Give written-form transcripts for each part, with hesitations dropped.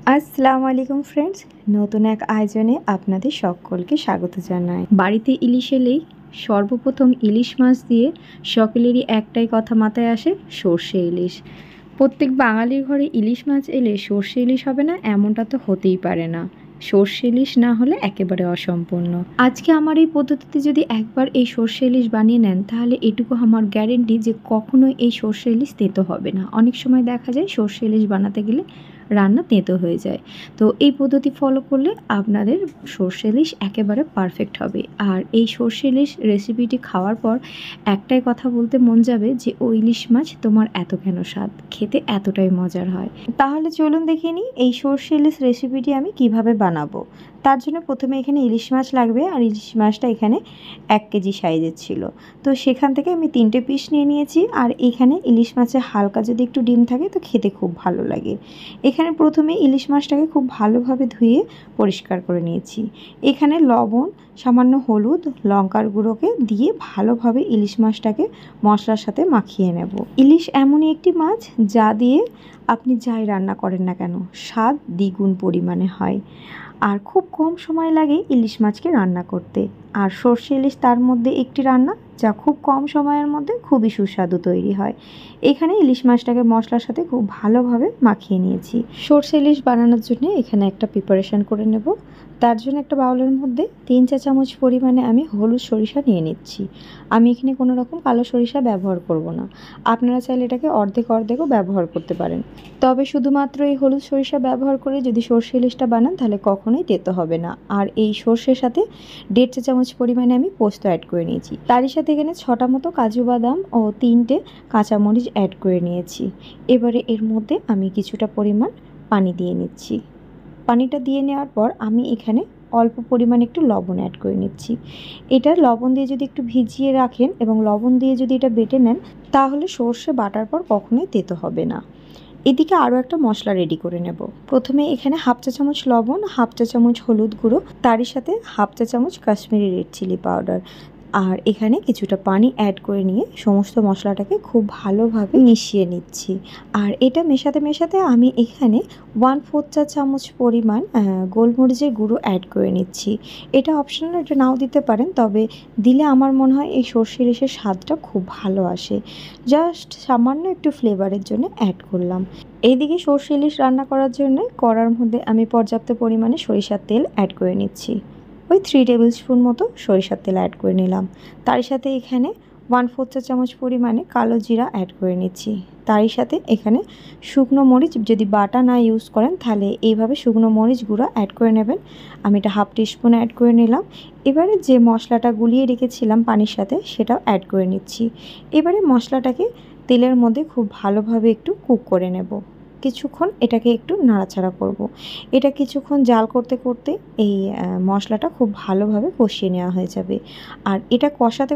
আসসালামু আলাইকুম ফ্রেন্ডস, নতুন এক আয়োজনে আপনাদের সকলকে স্বাগত জানাই। বাড়িতে ইলিশ এলেই সর্বপ্রথম ইলিশ মাছ দিয়ে সকলেরই একটাই কথা মাথায় আসে, সর্ষে ইলিশ। প্রত্যেক বাঙালির ঘরে ইলিশ মাছ এলে সর্ষে ইলিশ হবে না এমনটা তো হতেই পারে না। সর্ষে ইলিশ না হলে একেবারে অসম্পূর্ণ। আজকে আমার এই পদ্ধতিতে যদি একবার এই সর্ষে ইলিশ বানিয়ে নেন তাহলে এটুকু আমার গ্যারেন্টি যে কখনোই এই সর্ষে ইলিশ তেঁতো হবে না। অনেক সময় দেখা যায় সর্ষে ইলিশ বানাতে গেলে রান্না তেঁতো হয়ে যায়। তো এই পদ্ধতি ফলো করলে আপনাদের সর্ষে ইলিশ একেবারে পারফেক্ট হবে। আর এই সর্ষে ইলিশ রেসিপিটি খাওয়ার পর একটাই কথা বলতে মন যাবে যে ও ইলিশ মাছ তোমার এত কেন স্বাদ, খেতে এতটাই মজার হয়। তাহলে চলুন দেখে নিই এই সর্ষে ইলিশ রেসিপিটি আমি কিভাবে বানাবো। তার জন্য প্রথমে এখানে ইলিশ মাছ লাগবে, আর ইলিশ মাছটা এখানে 1 কেজি সাইজের ছিল। তো সেখান থেকে আমি 3টে পিস নিয়ে নিয়েছি। আর এখানে ইলিশ মাছে হালকা যদি একটু ডিম থাকে তো খেতে খুব ভালো লাগে। এখানে প্রথমে ইলিশ মাছটাকে খুব ভালোভাবে ধুয়ে পরিষ্কার করে নিয়েছি। এখানে লবণ, সামান্য হলুদ, লঙ্কার গুঁড়োকে দিয়ে ভালোভাবে ইলিশ মাছটাকে মশলার সাথে মাখিয়ে নেব। ইলিশ এমনই একটি মাছ যা দিয়ে আপনি যাই রান্না করেন না কেন স্বাদ দ্বিগুণ পরিমাণে হয়। আর খুব কম সময় লাগে ইলিশ মাছকে রান্না করতে। আর সর্ষে ইলিশ তার মধ্যে একটি রান্না যা খুব কম সময়ের মধ্যে খুবই সুস্বাদু তৈরি হয়। এখানে ইলিশ মাছটাকে মশলার সাথে খুব ভালোভাবে মাখিয়ে নিয়েছি। সর্ষে ইলিশ বানানোর জন্য এখানে একটা প্রিপারেশন করে নেব। তার জন্য একটা বাউলের মধ্যে 3 চা চামচ পরিমাণে আমি হলুদ সরিষা নিয়ে নিচ্ছি। আমি এখানে কোনো রকম কালো সরিষা ব্যবহার করব না। আপনারা চাইলে এটাকে অর্ধেকও ব্যবহার করতে পারেন। তবে শুধুমাত্র এই হলুদ সরিষা ব্যবহার করে যদি সর্ষে ইলিশটা বানান তাহলে কখনোই তেতো হবে না। আর এই সর্ষের সাথে 1.5 চা চামচ পরিমাণে আমি পোস্ত অ্যাড করে নিয়েছি। তারই সাথে এখানে 6টা মতো কাজু বাদাম ও 3টে কাঁচামরিচ অ্যাড করে নিয়েছি। এবারে এর মধ্যে আমি কিছুটা পরিমাণ পানি দিয়ে নিচ্ছি। পানিটা দিয়ে নেওয়ার পর আমি এখানে অল্প পরিমাণে একটু লবণ অ্যাড করে নিচ্ছি। এটা লবণ দিয়ে যদি একটু ভিজিয়ে রাখেন এবং লবণ দিয়ে যদি এটা বেটে নেন তাহলে সর্ষে বাটার পর কখনোই তেতো হবে না। এদিকে আরও একটা মশলা রেডি করে নেব। প্রথমে এখানে 1/2 চা চামচ লবণ, 1/2 চা চামচ হলুদ গুঁড়ো, তারই সাথে 1/2 চা চামচ কাশ্মীরি রেড চিলি পাউডার আর এখানে কিছুটা পানি অ্যাড করে নিয়ে সমস্ত মশলাটাকে খুব ভালোভাবে মিশিয়ে নিচ্ছি। আর এটা মেশাতে আমি এখানে 1/4 চা চামচ পরিমাণ গোলমরিচের গুঁড়ো অ্যাড করে নিচ্ছি। এটা অপশনাল, এটা নাও দিতে পারেন, তবে দিলে আমার মনে হয় এই সর্ষে ইলিশের স্বাদটা খুব ভালো আসে। জাস্ট সামান্য একটু ফ্লেভারের জন্য অ্যাড করলাম। এইদিকে সর্ষে ইলিশ রান্না করার জন্য কড়ার মধ্যে আমি পর্যাপ্ত পরিমাণে সরিষার তেল অ্যাড করে নিচ্ছি। ওই 3 টেবিল স্পুন মতো সরিষার তেল অ্যাড করে নিলাম। তার সাথে এখানে 1/4 চা চামচ পরিমাণে কালো জিরা অ্যাড করে নিচ্ছি। তারই সাথে এখানে শুকনো মরিচ, যদি বাটা না ইউজ করেন তাহলে এইভাবে শুকনো মরিচ গুঁড়া অ্যাড করে নেবেন। আমি এটা 1/2 টিস্পুন অ্যাড করে নিলাম। এবারে যে মশলাটা গুলিয়ে রেখেছিলাম পানির সাথে সেটাও অ্যাড করে নিচ্ছি। এবারে মশলাটাকে তেলের মধ্যে খুব ভালোভাবে একটু কুক করে নেব। কিছুক্ষণ এটাকে একটু নাড়াচাড়া করব। এটা কিছুক্ষণ জাল করতে করতে এই মশলাটা খুব ভালোভাবে কষিয়ে নেওয়া হয়ে যাবে। আর এটা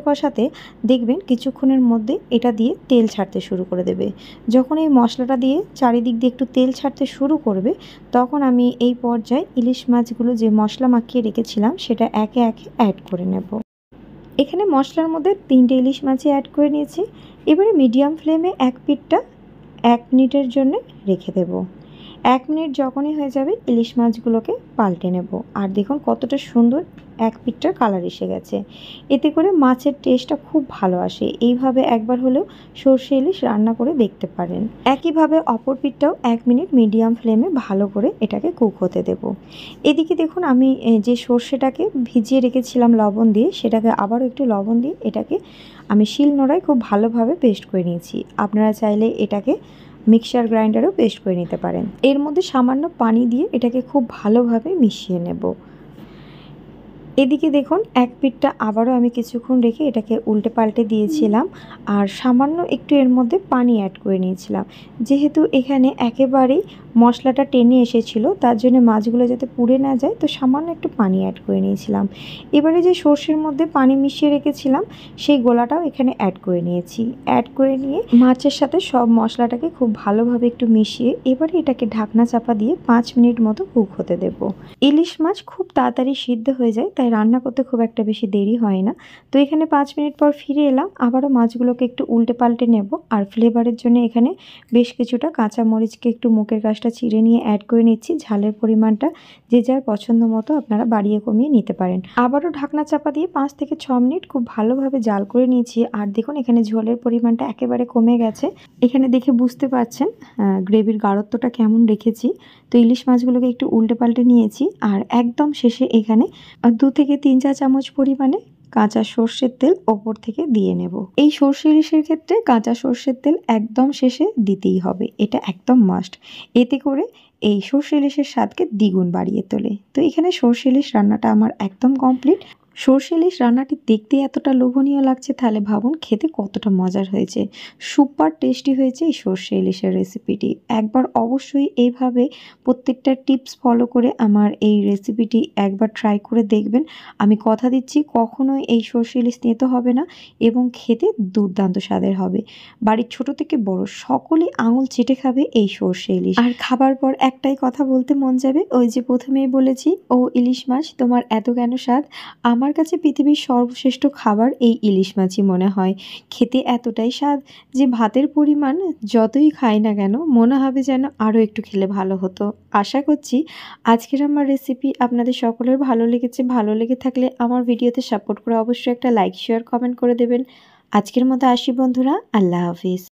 কষাতে দেখবেন কিছুক্ষণের মধ্যে এটা দিয়ে তেল ছাড়তে শুরু করে দেবে। যখন এই মশলাটা দিয়ে চারিদিক দিয়ে একটু তেল ছাড়তে শুরু করবে তখন আমি এই পর্যায়ে ইলিশ মাছগুলো যে মশলা মাখিয়ে রেখেছিলাম সেটা একে একে অ্যাড করে নেব। এখানে মশলার মধ্যে 3টে ইলিশ মাছই অ্যাড করে নিয়েছি। এবারে মিডিয়াম ফ্লেমে এক পিঠটা 1 মিনিটের জন্য রেখে দেব। 1 মিনিট যখনই হয়ে যাবে ইলিশ মাছগুলোকে পাল্টে নেব। আর দেখুন কতটা সুন্দর এক পিঠটার কালার এসে গেছে। এতে করে মাছের টেস্টটা খুব ভালো আসে। এইভাবে একবার হলেও সর্ষে ইলিশ রান্না করে দেখতে পারেন। একইভাবে অপর পিঠটাও 1 মিনিট মিডিয়াম ফ্লেমে ভালো করে এটাকে কুক হতে দেব। এদিকে দেখুন আমি যে সর্ষেটাকে ভিজিয়ে রেখেছিলাম লবণ দিয়ে, সেটাকে আবারও একটু লবণ দিয়ে এটাকে আমি শিলনোড়ায় খুব ভালোভাবে পেস্ট করে নিয়েছি। আপনারা চাইলে এটাকে মিক্সার গ্রাইন্ডারেও পেস্ট করে নিতে পারেন। এর মধ্যে সামান্য পানি দিয়ে এটাকে খুব ভালোভাবে মিশিয়ে নেব। এদিকে দেখুন এক পিঠটা আবারও আমি কিছুক্ষণ রেখে এটাকে উল্টে পাল্টে দিয়েছিলাম। আর সামান্য একটু এর মধ্যে পানি অ্যাড করে নিয়েছিলাম। যেহেতু এখানে একেবারেই মশলাটা টেনে এসেছিলো তার জন্য মাছগুলো যাতে পুড়ে না যায় তো সামান্য একটু পানি অ্যাড করে নিয়েছিলাম। এবারে যে সর্ষের মধ্যে পানি মিশিয়ে রেখেছিলাম সেই গোলাটাও এখানে অ্যাড করে নিয়েছি। অ্যাড করে নিয়ে মাছের সাথে সব মশলাটাকে খুব ভালোভাবে একটু মিশিয়ে এবারে এটাকে ঢাকনা চাপা দিয়ে 5 মিনিট মতো কুক হতে দেব। ইলিশ মাছ খুব তাড়াতাড়ি সিদ্ধ হয়ে যায়, তাই তাই রান্না করতে খুব একটা বেশি দেরি হয় না। তো এখানে 5 মিনিট পর ফিরে এলাম। আবারও মাছগুলোকে একটু উল্টে পাল্টে নেব। আর ফ্লেভারের জন্য এখানে বেশ কিছুটা কাঁচা মরিচকে একটু মুখের কাছটা চিড়ে নিয়ে অ্যাড করে নিচ্ছি। ঝালের পরিমাণটা যে যার পছন্দ মতো আপনারা বাড়িয়ে কমিয়ে নিতে পারেন। আবারও ঢাকনা চাপা দিয়ে 5 থেকে 6 মিনিট খুব ভালোভাবে জাল করে নিয়েছি। আর দেখুন এখানে ঝোলের পরিমাণটা একেবারে কমে গেছে। এখানে দেখে বুঝতে পারছেন গ্রেভির গাঢ়ত্বটা কেমন রেখেছি। তো ইলিশ মাছগুলোকে একটু উল্টে পাল্টে নিয়েছি। আর একদম শেষে এখানে 2 থেকে 3 চা চামচ পরিমাণে কাঁচা সর্ষের তেল ওপর থেকে দিয়ে নেব। এই সর্ষে ইলিশের ক্ষেত্রে কাঁচা সর্ষের তেল একদম শেষে দিতেই হবে, এটা একদম মাস্ট। এতে করে এই সর্ষে ইলিশের স্বাদকে দ্বিগুণ বাড়িয়ে তোলে। তো এখানে সর্ষে ইলিশ রান্নাটা আমার একদম কমপ্লিট। সর্ষে ইলিশ রান্নাটি দেখতে এতটা লোভনীয় লাগছে, তাহলে ভাবুন খেতে কতটা মজার হয়েছে। সুপার টেস্টি হয়েছে এই সর্ষে ইলিশের রেসিপিটি। একবার অবশ্যই এইভাবে প্রত্যেকটা টিপস ফলো করে আমার এই রেসিপিটি একবার ট্রাই করে দেখবেন। আমি কথা দিচ্ছি কখনোই এই সর্ষে ইলিশ তেঁতো হবে না এবং খেতে দুর্দান্ত স্বাদের হবে। বাড়ির ছোট থেকে বড় সকলেই আঙুল চেটে খাবে এই সর্ষে ইলিশ। আর খাবার পর একটাই কথা বলতে মন যাবে, ওই যে প্রথমেই বলেছি, ও ইলিশ মাছ তোমার এত কেন স্বাদ। আমার কাছে পৃথিবীর সর্বশ্রেষ্ঠ খাবার এই ইলিশ মাছই মনে হয়। খেতে এতটাই স্বাদ যে ভাতের পরিমাণ যতই খাই না কেন মনে হবে যেন আরও একটু খেলে ভালো হতো। আশা করছি আজকের আমার রেসিপি আপনাদের সকলের ভালো লেগেছে। ভালো লেগে থাকলে আমার ভিডিওতে সাপোর্ট করে অবশ্যই একটা লাইক শেয়ার কমেন্ট করে দেবেন। আজকের মতো আসি বন্ধুরা, আল্লাহ হাফিজ।